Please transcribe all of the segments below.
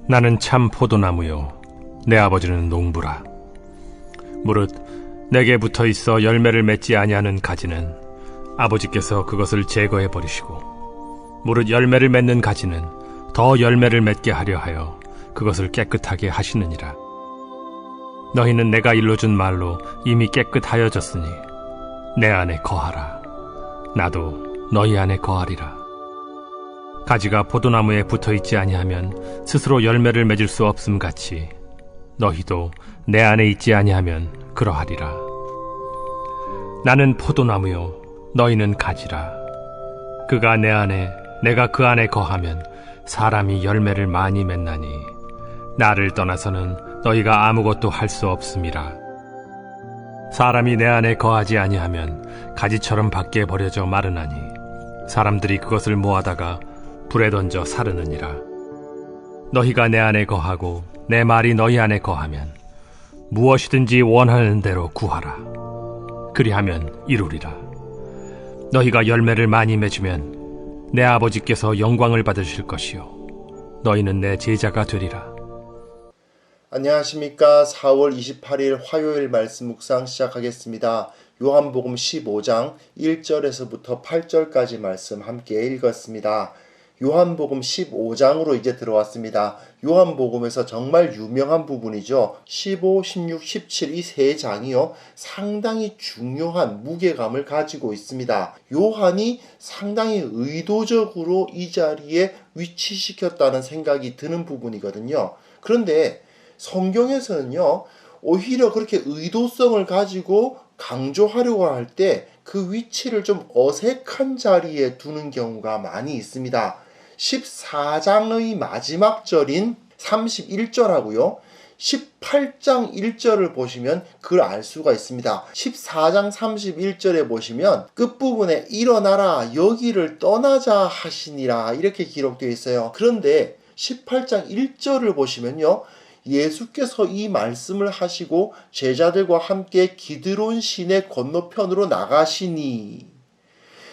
나는 참 포도나무요 내 아버지는 농부라. 무릇 내게 붙어있어 열매를 맺지 아니하는 가지는 아버지께서 그것을 제거해 버리시고, 무릇 열매를 맺는 가지는 더 열매를 맺게 하려 하여 그것을 깨끗하게 하시느니라. 너희는 내가 일러준 말로 이미 깨끗하여졌으니 내 안에 거하라. 나도 너희 안에 거하리라. 가지가 포도나무에 붙어있지 아니하면 스스로 열매를 맺을 수 없음 같이 너희도 내 안에 있지 아니하면 그러하리라. 나는 포도나무요 너희는 가지라. 그가 내 안에 내가 그 안에 거하면 사람이 열매를 많이 맺나니 나를 떠나서는 너희가 아무것도 할 수 없음이라. 사람이 내 안에 거하지 아니하면 가지처럼 밖에 버려져 마르나니 사람들이 그것을 모아다가 불에 던져 사르느니라. 너희가 내 안에 거하고 내 말이 너희 안에 거하면 무엇이든지 원하는 대로 구하라. 그리하면 이루리라. 너희가 열매를 많이 맺으면 내 아버지께서 영광을 받으실 것이요 너희는 내 제자가 되리라. 안녕하십니까. 4월 28일 화요일 말씀 묵상 시작하겠습니다. 요한복음 15장 1절에서부터 8절까지 말씀 함께 읽었습니다. 요한복음 15장으로 이제 들어왔습니다. 요한복음에서 정말 유명한 부분이죠. 15, 16, 17 이 세 장이요 상당히 중요한 무게감을 가지고 있습니다. 요한이 상당히 의도적으로 이 자리에 위치시켰다는 생각이 드는 부분이거든요. 그런데 성경에서는요 오히려 그렇게 의도성을 가지고 강조하려고 할 때 그 위치를 좀 어색한 자리에 두는 경우가 많이 있습니다. 14장의 마지막 절인 31절하고요 18장 1절을 보시면 그걸 알 수가 있습니다. 14장 31절에 보시면 끝부분에 일어나라 여기를 떠나자 하시니라 이렇게 기록되어 있어요. 그런데 18장 1절을 보시면요 예수께서 이 말씀을 하시고 제자들과 함께 기드론 시내 건너편으로 나가시니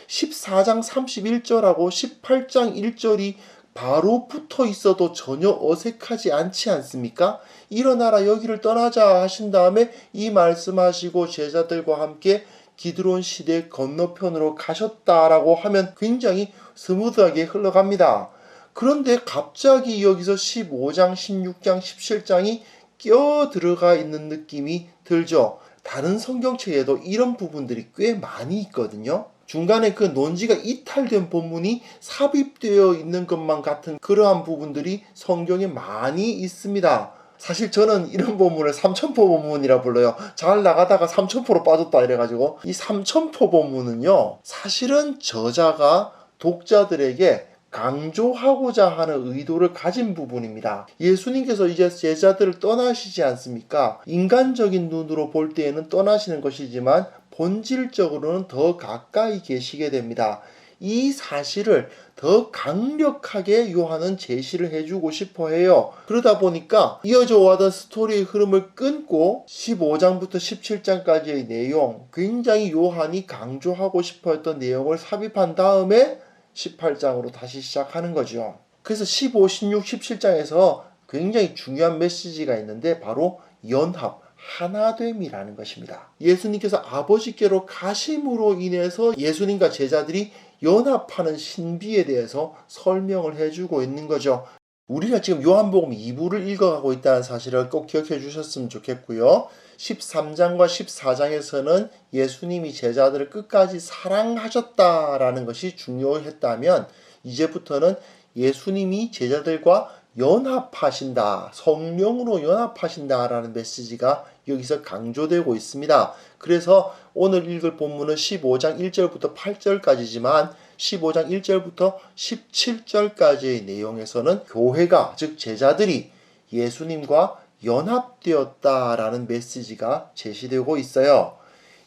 14장 31절하고 18장 1절이 바로 붙어 있어도 전혀 어색하지 않지 않습니까? 일어나라 여기를 떠나자 하신 다음에 이 말씀하시고 제자들과 함께 기드론 시내 건너편으로 가셨다라고 하면 굉장히 스무드하게 흘러갑니다. 그런데 갑자기 여기서 15장, 16장, 17장이 껴 들어가 있는 느낌이 들죠. 다른 성경책에도 이런 부분들이 꽤 많이 있거든요. 중간에 그 논지가 이탈된 본문이 삽입되어 있는 것만 같은 그러한 부분들이 성경에 많이 있습니다. 사실 저는 이런 본문을 삼천포 본문이라 불러요. 잘 나가다가 삼천포로 빠졌다 이래가지고 이 삼천포 본문은요 사실은 저자가 독자들에게 강조하고자 하는 의도를 가진 부분입니다. 예수님께서 이제 제자들을 떠나시지 않습니까? 인간적인 눈으로 볼 때에는 떠나시는 것이지만 본질적으로는 더 가까이 계시게 됩니다. 이 사실을 더 강력하게 요한은 제시를 해주고 싶어 해요. 그러다 보니까 이어져 와던 스토리의 흐름을 끊고 15장부터 17장까지의 내용, 굉장히 요한이 강조하고 싶어 했던 내용을 삽입한 다음에 18장으로 다시 시작하는 거죠. 그래서 15, 16, 17장에서 굉장히 중요한 메시지가 있는데 바로 연합, 하나됨이라는 것입니다. 예수님께서 아버지께로 가심으로 인해서 예수님과 제자들이 연합하는 신비에 대해서 설명을 해주고 있는 거죠. 우리가 지금 요한복음 2부를 읽어가고 있다는 사실을 꼭 기억해 주셨으면 좋겠고요. 13장과 14장에서는 예수님이 제자들을 끝까지 사랑하셨다라는 것이 중요했다면 이제부터는 예수님이 제자들과 연합하신다, 성령으로 연합하신다라는 메시지가 여기서 강조되고 있습니다. 그래서 오늘 읽을 본문은 15장 1절부터 8절까지지만 15장 1절부터 17절까지의 내용에서는 교회가, 즉 제자들이 예수님과 연합되었다라는 메시지가 제시되고 있어요.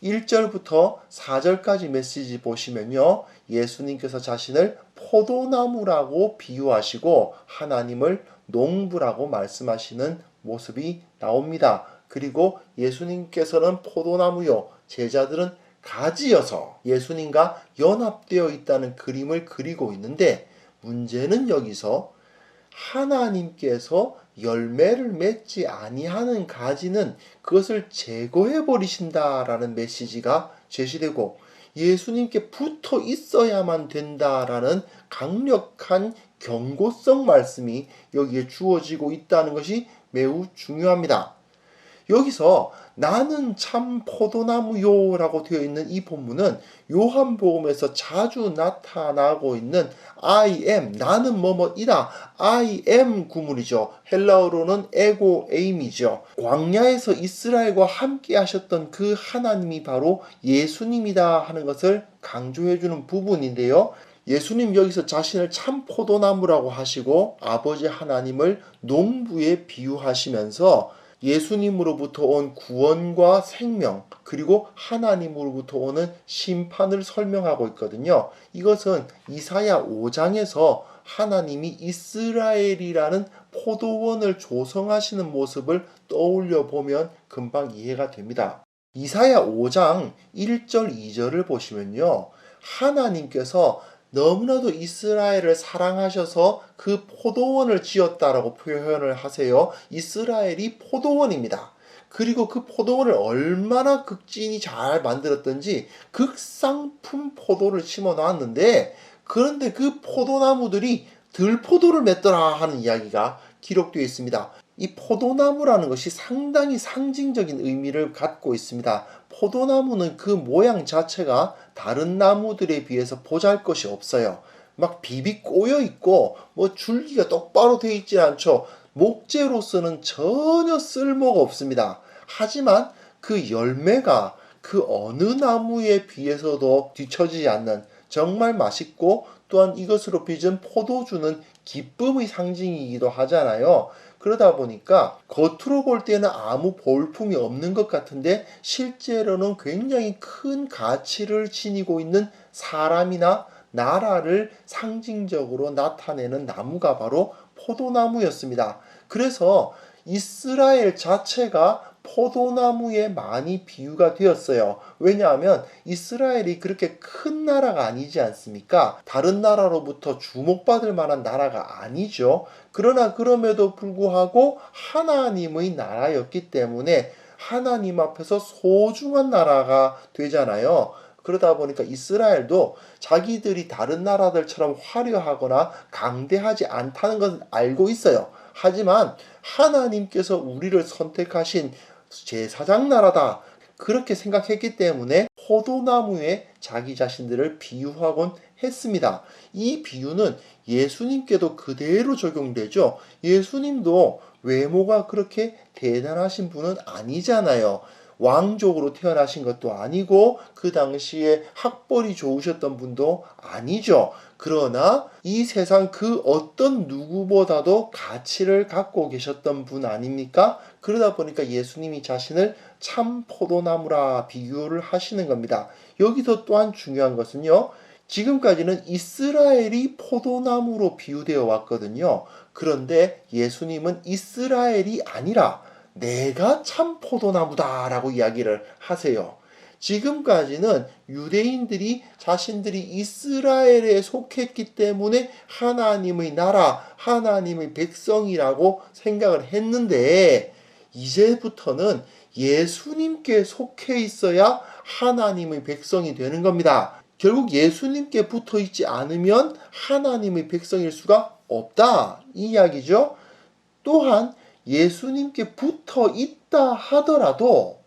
1절부터 4절까지 메시지 보시면요. 예수님께서 자신을 포도나무라고 비유하시고 하나님을 농부라고 말씀하시는 모습이 나옵니다. 그리고 예수님께서는 포도나무요, 제자들은 가지여서 예수님과 연합되어 있다는 그림을 그리고 있는데 문제는 여기서 하나님께서 열매를 맺지 아니하는 가지는 그것을 제거해 버리신다라는 메시지가 제시되고, 예수님께 붙어 있어야만 된다라는 강력한 경고성 말씀이 여기에 주어지고 있다는 것이 매우 중요합니다. 여기서 나는 참 포도나무요 라고 되어 있는 이 본문은 요한복음에서 자주 나타나고 있는 I am, 나는 뭐뭐이다, I am 구문이죠. 헬라어로는 에고 에임이죠. 광야에서 이스라엘과 함께 하셨던 그 하나님이 바로 예수님이다 하는 것을 강조해주는 부분인데요. 예수님 여기서 자신을 참 포도나무라고 하시고 아버지 하나님을 농부에 비유하시면서 예수님으로부터 온 구원과 생명, 그리고 하나님으로부터 오는 심판을 설명하고 있거든요. 이것은 이사야 5장에서 하나님이 이스라엘이라는 포도원을 조성하시는 모습을 떠올려 보면 금방 이해가 됩니다. 이사야 5장 1절 2절을 보시면요, 하나님께서 너무나도 이스라엘을 사랑하셔서 그 포도원을 지었다라고 표현을 하세요. 이스라엘이 포도원입니다. 그리고 그 포도원을 얼마나 극진히 잘 만들었던지 극상품 포도를 심어 놨는데, 그런데 그 포도나무들이 들포도를 맺더라 하는 이야기가 기록되어 있습니다. 이 포도나무라는 것이 상당히 상징적인 의미를 갖고 있습니다. 포도나무는 그 모양 자체가 다른 나무들에 비해서 보잘것이 없어요. 막 비비 꼬여 있고 줄기가 똑바로 되어 있지 않죠. 목재로서는 전혀 쓸모가 없습니다. 하지만 그 열매가 그 어느 나무에 비해서도 뒤처지지 않는 정말 맛있고, 또한 이것으로 빚은 포도주는 기쁨의 상징이기도 하잖아요. 그러다 보니까 겉으로 볼 때는 아무 볼품이 없는 것 같은데 실제로는 굉장히 큰 가치를 지니고 있는 사람이나 나라를 상징적으로 나타내는 나무가 바로 포도나무였습니다. 그래서 이스라엘 자체가 포도나무에 많이 비유가 되었어요. 왜냐하면 이스라엘이 그렇게 큰 나라가 아니지 않습니까? 다른 나라로부터 주목받을 만한 나라가 아니죠. 그러나 그럼에도 불구하고 하나님의 나라였기 때문에 하나님 앞에서 소중한 나라가 되잖아요. 그러다 보니까 이스라엘도 자기들이 다른 나라들처럼 화려하거나 강대하지 않다는 것을 알고 있어요. 하지만 하나님께서 우리를 선택하신 제사장 나라다, 그렇게 생각했기 때문에 포도나무에 자기 자신들을 비유하곤 했습니다. 이 비유는 예수님께도 그대로 적용되죠. 예수님도 외모가 그렇게 대단하신 분은 아니잖아요. 왕족으로 태어나신 것도 아니고 그 당시에 학벌이 좋으셨던 분도 아니죠. 그러나 이 세상 그 어떤 누구보다도 가치를 갖고 계셨던 분 아닙니까? 그러다 보니까 예수님이 자신을 참 포도나무라 비유를 하시는 겁니다. 여기서 또한 중요한 것은요, 지금까지는 이스라엘이 포도나무로 비유되어 왔거든요. 그런데 예수님은 이스라엘이 아니라 내가 참 포도나무다 라고 이야기를 하세요. 지금까지는 유대인들이 자신들이 이스라엘에 속했기 때문에 하나님의 나라, 하나님의 백성이라고 생각을 했는데, 이제부터는 예수님께 속해 있어야 하나님의 백성이 되는 겁니다. 결국 예수님께 붙어 있지 않으면 하나님의 백성일 수가 없다, 이 이야기죠. 또한 예수님께 붙어 있다 하더라도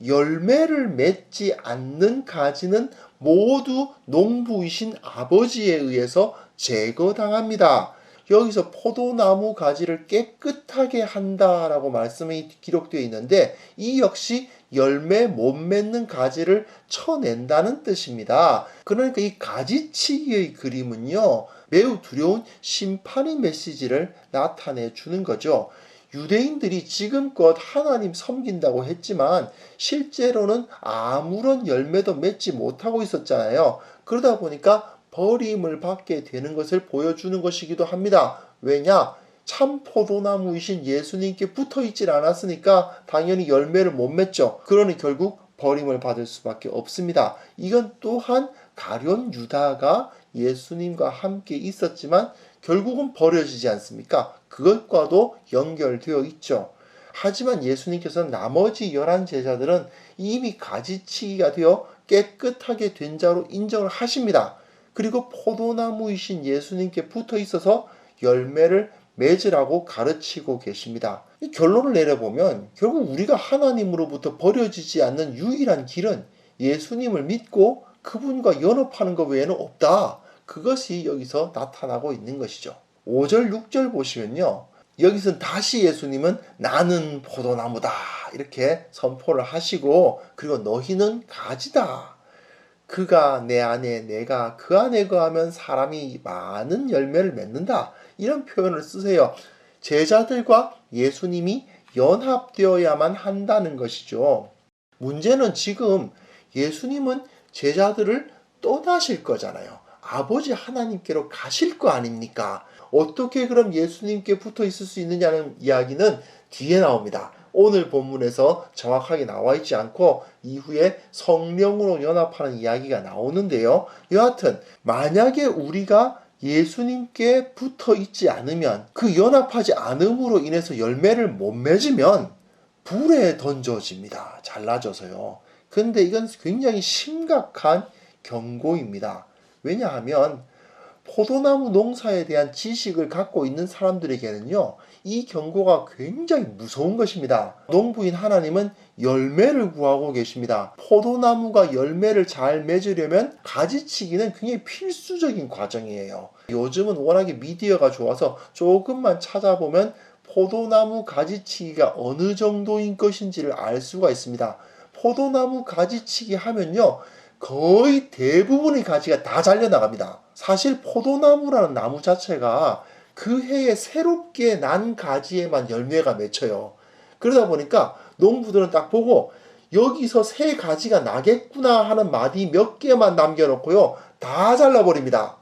열매를 맺지 않는 가지는 모두 농부이신 아버지에 의해서 제거당합니다. 여기서 포도나무 가지를 깨끗하게 한다라고 말씀이 기록되어 있는데, 이 역시 열매 못 맺는 가지를 쳐낸다는 뜻입니다. 그러니까 이 가지치기의 그림은요, 매우 두려운 심판의 메시지를 나타내 주는 거죠. 유대인들이 지금껏 하나님 섬긴다고 했지만 실제로는 아무런 열매도 맺지 못하고 있었잖아요. 그러다 보니까 버림을 받게 되는 것을 보여주는 것이기도 합니다. 왜냐? 참 포도나무이신 예수님께 붙어 있질 않았으니까 당연히 열매를 못 맺죠. 그러니 결국 버림을 받을 수밖에 없습니다. 이건 또한 가룟 유다가 예수님과 함께 있었지만 결국은 버려지지 않습니까? 그것과도 연결되어 있죠. 하지만 예수님께서는 나머지 11 제자들은 이미 가지치기가 되어 깨끗하게 된 자로 인정을 하십니다. 그리고 포도나무이신 예수님께 붙어 있어서 열매를 맺으라고 가르치고 계십니다. 이 결론을 내려보면 결국 우리가 하나님으로부터 버려지지 않는 유일한 길은 예수님을 믿고 그분과 연합하는 것 외에는 없다. 그것이 여기서 나타나고 있는 것이죠. 5절, 6절 보시면요. 여기서 다시 예수님은 나는 포도나무다 이렇게 선포를 하시고, 그리고 너희는 가지다. 그가 내 안에 내가 그 안에 거하면 사람이 많은 열매를 맺는다. 이런 표현을 쓰세요. 제자들과 예수님이 연합되어야만 한다는 것이죠. 문제는 지금 예수님은 제자들을 떠나실 거잖아요. 아버지 하나님께로 가실 거 아닙니까? 어떻게 그럼 예수님께 붙어 있을 수 있느냐는 이야기는 뒤에 나옵니다. 오늘 본문에서 정확하게 나와 있지 않고 이후에 성령으로 연합하는 이야기가 나오는데요. 여하튼 만약에 우리가 예수님께 붙어 있지 않으면, 그 연합하지 않음으로 인해서 열매를 못 맺으면 불에 던져집니다. 잘라져서요. 근데 이건 굉장히 심각한 경고입니다. 왜냐하면 포도나무 농사에 대한 지식을 갖고 있는 사람들에게는요, 이 경고가 굉장히 무서운 것입니다. 농부인 하나님은 열매를 구하고 계십니다. 포도나무가 열매를 잘 맺으려면 가지치기는 굉장히 필수적인 과정이에요. 요즘은 워낙에 미디어가 좋아서 조금만 찾아보면 포도나무 가지치기가 어느 정도인 것인지를 알 수가 있습니다. 포도나무 가지치기 하면요, 거의 대부분의 가지가 다 잘려나갑니다. 사실 포도나무라는 나무 자체가 그 해에 새롭게 난 가지에만 열매가 맺혀요. 그러다 보니까 농부들은 딱 보고 여기서 새 가지가 나겠구나 하는 마디 몇 개만 남겨놓고요, 다 잘라버립니다.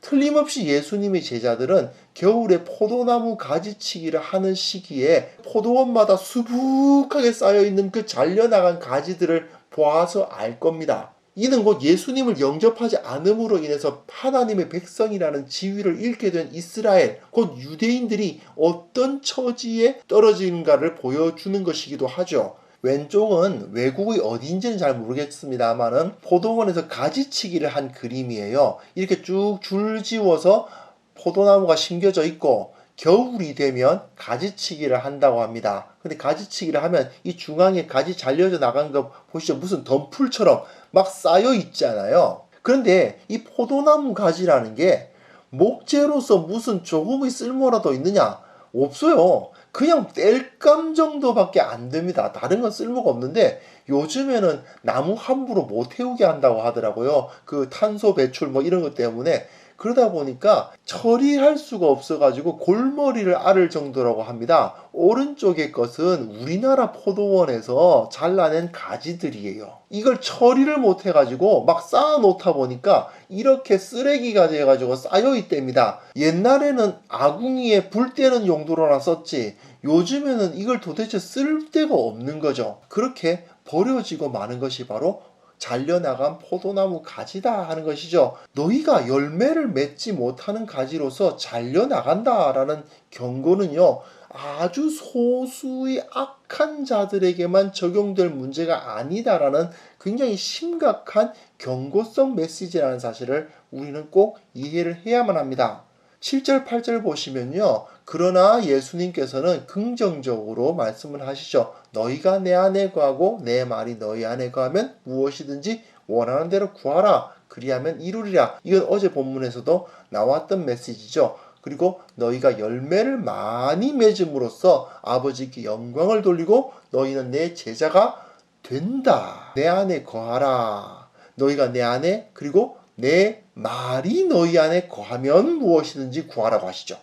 틀림없이 예수님의 제자들은 겨울에 포도나무 가지치기를 하는 시기에 포도원마다 수북하게 쌓여있는 그 잘려나간 가지들을 보아서 알 겁니다. 이는 곧 예수님을 영접하지 않음으로 인해서 하나님의 백성이라는 지위를 잃게 된 이스라엘, 곧 유대인들이 어떤 처지에 떨어지는가를 보여주는 것이기도 하죠. 왼쪽은 외국의 어딘지는 잘 모르겠습니다만은 포도원에서 가지치기를 한 그림이에요. 이렇게 쭉 줄지워서 포도나무가 심겨져 있고 겨울이 되면 가지치기를 한다고 합니다. 근데 가지치기를 하면 이 중앙에 가지 잘려져 나간 거 보시죠. 무슨 덤풀처럼 막 쌓여 있잖아요. 그런데 이 포도나무 가지라는 게 목재로서 무슨 조금의 쓸모라도 있느냐? 없어요. 그냥 땔감 정도밖에 안 됩니다. 다른 건 쓸모가 없는데 요즘에는 나무 함부로 못 태우게 한다고 하더라고요. 그 탄소 배출 뭐 이런 것 때문에. 그러다 보니까 처리할 수가 없어가지고 골머리를 앓을 정도라고 합니다. 오른쪽의 것은 우리나라 포도원에서 잘라낸 가지들이에요. 이걸 처리를 못 해가지고 막 쌓아 놓다 보니까 이렇게 쓰레기가 돼가지고 쌓여 있답니다. 옛날에는 아궁이에 불 때는 용도로나 썼지 요즘에는 이걸 도대체 쓸 데가 없는 거죠. 그렇게 버려지고 마는 것이 바로 잘려나간 포도나무 가지다 하는 것이죠. 너희가 열매를 맺지 못하는 가지로서 잘려나간다라는 경고는요, 아주 소수의 악한 자들에게만 적용될 문제가 아니다라는 굉장히 심각한 경고성 메시지라는 사실을 우리는 꼭 이해를 해야만 합니다. 7절, 8절 보시면요. 그러나 예수님께서는 긍정적으로 말씀을 하시죠. 너희가 내 안에 거하고 내 말이 너희 안에 거하면 무엇이든지 원하는 대로 구하라. 그리하면 이루리라. 이건 어제 본문에서도 나왔던 메시지죠. 그리고 너희가 열매를 많이 맺음으로써 아버지께 영광을 돌리고 너희는 내 제자가 된다. 내 안에 거하라. 너희가 내 안에, 그리고 내 말이 너희 안에 거하면 무엇이든지 구하라고 하시죠.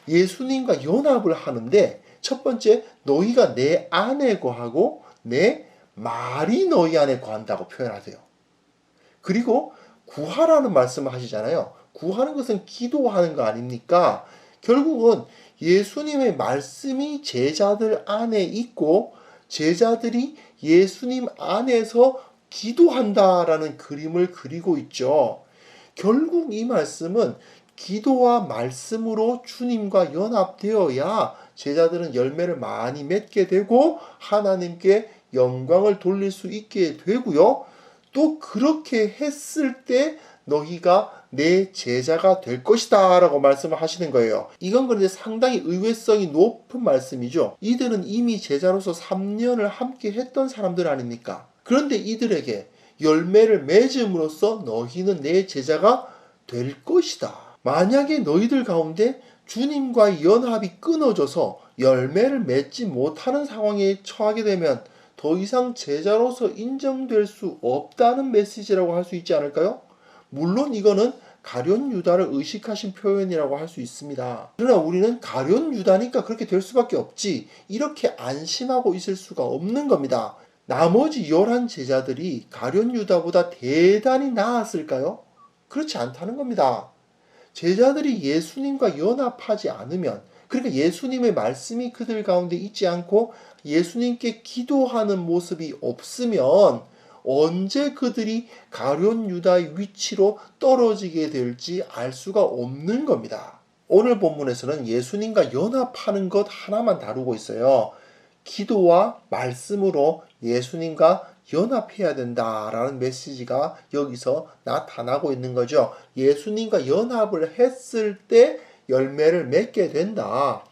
예수님과 연합을 하는데 첫 번째, 너희가 내 안에 거하고 내 말이 너희 안에 거한다고 표현하세요. 그리고 구하라는 말씀을 하시잖아요. 구하는 것은 기도하는 거 아닙니까? 결국은 예수님의 말씀이 제자들 안에 있고 제자들이 예수님 안에서 기도한다라는 그림을 그리고 있죠. 결국 이 말씀은 기도와 말씀으로 주님과 연합되어야 제자들은 열매를 많이 맺게 되고 하나님께 영광을 돌릴 수 있게 되고요. 또 그렇게 했을 때 너희가 내 제자가 될 것이다 라고 말씀을 하시는 거예요. 이건 그런데 상당히 의외성이 높은 말씀이죠. 이들은 이미 제자로서 3년을 함께 했던 사람들 아닙니까? 그런데 이들에게 열매를 맺음으로써 너희는 내 제자가 될 것이다. 만약에 너희들 가운데 주님과의 연합이 끊어져서 열매를 맺지 못하는 상황에 처하게 되면 더 이상 제자로서 인정될 수 없다는 메시지라고 할 수 있지 않을까요? 물론 이거는 가룟 유다를 의식하신 표현이라고 할 수 있습니다. 그러나 우리는 가룟 유다니까 그렇게 될 수밖에 없지, 이렇게 안심하고 있을 수가 없는 겁니다. 나머지 11 제자들이 가룟 유다보다 대단히 나았을까요? 그렇지 않다는 겁니다. 제자들이 예수님과 연합하지 않으면, 그러니까 예수님의 말씀이 그들 가운데 있지 않고 예수님께 기도하는 모습이 없으면 언제 그들이 가룟 유다의 위치로 떨어지게 될지 알 수가 없는 겁니다. 오늘 본문에서는 예수님과 연합하는 것 하나만 다루고 있어요. 기도와 말씀으로 예수님과 연합해야 된다라는 메시지가 여기서 나타나고 있는 거죠. 예수님과 연합을 했을 때 열매를 맺게 된다.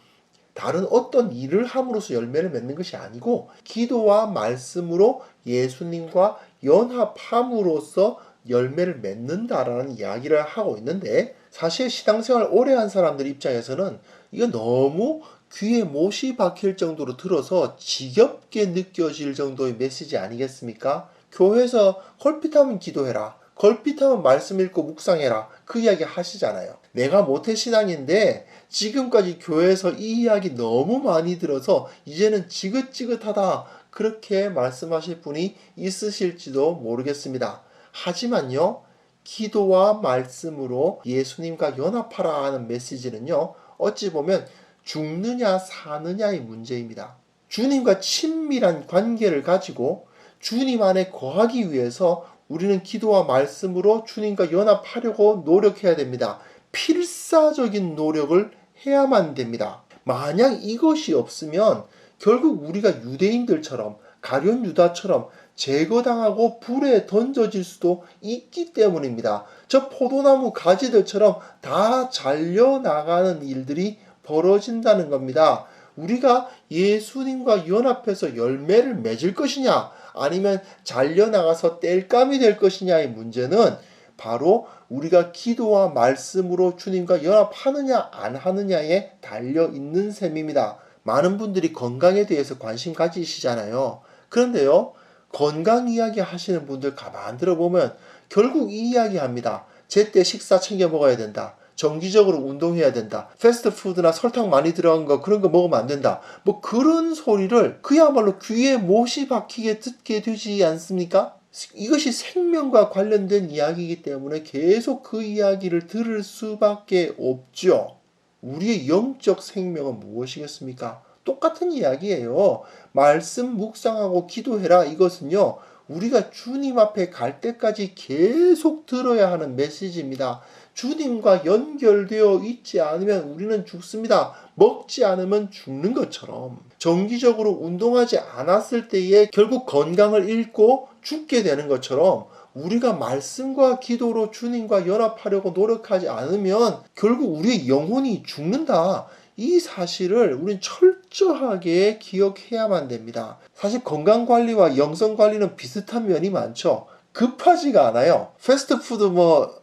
다른 어떤 일을 함으로써 열매를 맺는 것이 아니고 기도와 말씀으로 예수님과 연합함으로써 열매를 맺는다라는 이야기를 하고 있는데, 사실 신앙생활 오래 한 사람들 입장에서는 이거 너무 귀에 못이 박힐 정도로 들어서 지겹게 느껴질 정도의 메시지 아니겠습니까? 교회에서 걸핏하면 기도해라, 걸핏하면 말씀 읽고 묵상해라, 그 이야기 하시잖아요. 내가 모태신앙인데 지금까지 교회에서 이 이야기 너무 많이 들어서 이제는 지긋지긋하다, 그렇게 말씀하실 분이 있으실지도 모르겠습니다. 하지만요, 기도와 말씀으로 예수님과 연합하라 하는 메시지는요, 어찌 보면 죽느냐 사느냐의 문제입니다. 주님과 친밀한 관계를 가지고 주님 안에 거하기 위해서 우리는 기도와 말씀으로 주님과 연합하려고 노력해야 됩니다. 필사적인 노력을 해야만 됩니다. 만약 이것이 없으면 결국 우리가 유대인들처럼, 가룟 유다처럼 제거당하고 불에 던져질 수도 있기 때문입니다. 저 포도나무 가지들처럼 다 잘려나가는 일들이 벌어진다는 겁니다. 우리가 예수님과 연합해서 열매를 맺을 것이냐, 아니면 잘려나가서 땔감이 될 것이냐의 문제는 바로 우리가 기도와 말씀으로 주님과 연합하느냐 안 하느냐에 달려있는 셈입니다. 많은 분들이 건강에 대해서 관심 가지시잖아요. 그런데요, 건강 이야기 하시는 분들 가만 들어보면 결국 이 이야기 합니다. 제때 식사 챙겨 먹어야 된다, 정기적으로 운동해야 된다, 패스트푸드나 설탕 많이 들어간 거 그런 거 먹으면 안 된다, 뭐 그런 소리를 그야말로 귀에 못이 박히게 듣게 되지 않습니까? 이것이 생명과 관련된 이야기이기 때문에 계속 그 이야기를 들을 수밖에 없죠. 우리의 영적 생명은 무엇이겠습니까? 똑같은 이야기예요. 말씀 묵상하고 기도해라, 이것은요, 우리가 주님 앞에 갈 때까지 계속 들어야 하는 메시지입니다. 주님과 연결되어 있지 않으면 우리는 죽습니다. 먹지 않으면 죽는 것처럼, 정기적으로 운동하지 않았을 때에 결국 건강을 잃고 죽게 되는 것처럼, 우리가 말씀과 기도로 주님과 연합하려고 노력하지 않으면 결국 우리의 영혼이 죽는다. 이 사실을 우리는 철저하게 기억해야만 됩니다. 사실 건강관리와 영성관리는 비슷한 면이 많죠. 급하지가 않아요. 패스트푸드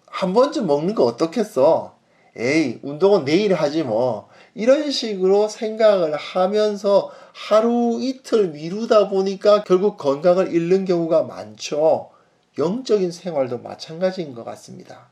한 번쯤 먹는 거 어떻겠어? 에이, 운동은 내일 하지 뭐. 이런 식으로 생각을 하면서 하루 이틀 미루다 보니까 결국 건강을 잃는 경우가 많죠. 영적인 생활도 마찬가지인 것 같습니다.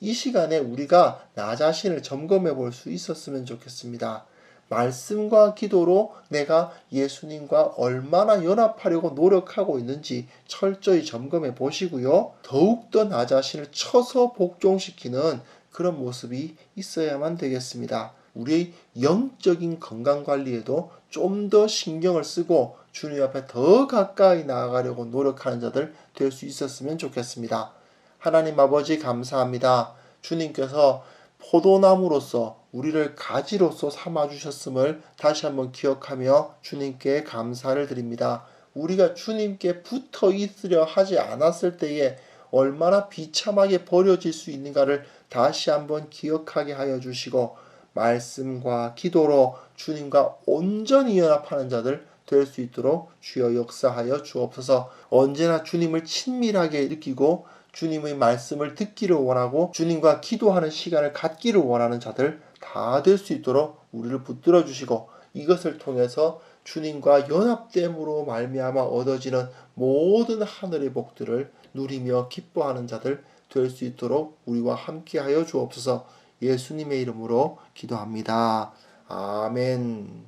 이 시간에 우리가 나 자신을 점검해 볼 수 있었으면 좋겠습니다. 말씀과 기도로 내가 예수님과 얼마나 연합하려고 노력하고 있는지 철저히 점검해 보시고요. 더욱더 나 자신을 쳐서 복종시키는 그런 모습이 있어야만 되겠습니다. 우리의 영적인 건강관리에도 좀 더 신경을 쓰고 주님 앞에 더 가까이 나아가려고 노력하는 자들 될 수 있었으면 좋겠습니다. 하나님 아버지 감사합니다. 주님께서 포도나무로서 우리를 가지로서 삼아주셨음을 다시 한번 기억하며 주님께 감사를 드립니다. 우리가 주님께 붙어 있으려 하지 않았을 때에 얼마나 비참하게 버려질 수 있는가를 다시 한번 기억하게 하여 주시고 말씀과 기도로 주님과 온전히 연합하는 자들 될 수 있도록 주여 역사하여 주옵소서. 언제나 주님을 친밀하게 느끼고 주님의 말씀을 듣기를 원하고 주님과 기도하는 시간을 갖기를 원하는 자들 다 될 수 있도록 우리를 붙들어 주시고 이것을 통해서 주님과 연합됨으로 말미암아 얻어지는 모든 하늘의 복들을 누리며 기뻐하는 자들 될 수 있도록 우리와 함께하여 주옵소서. 예수님의 이름으로 기도합니다. 아멘.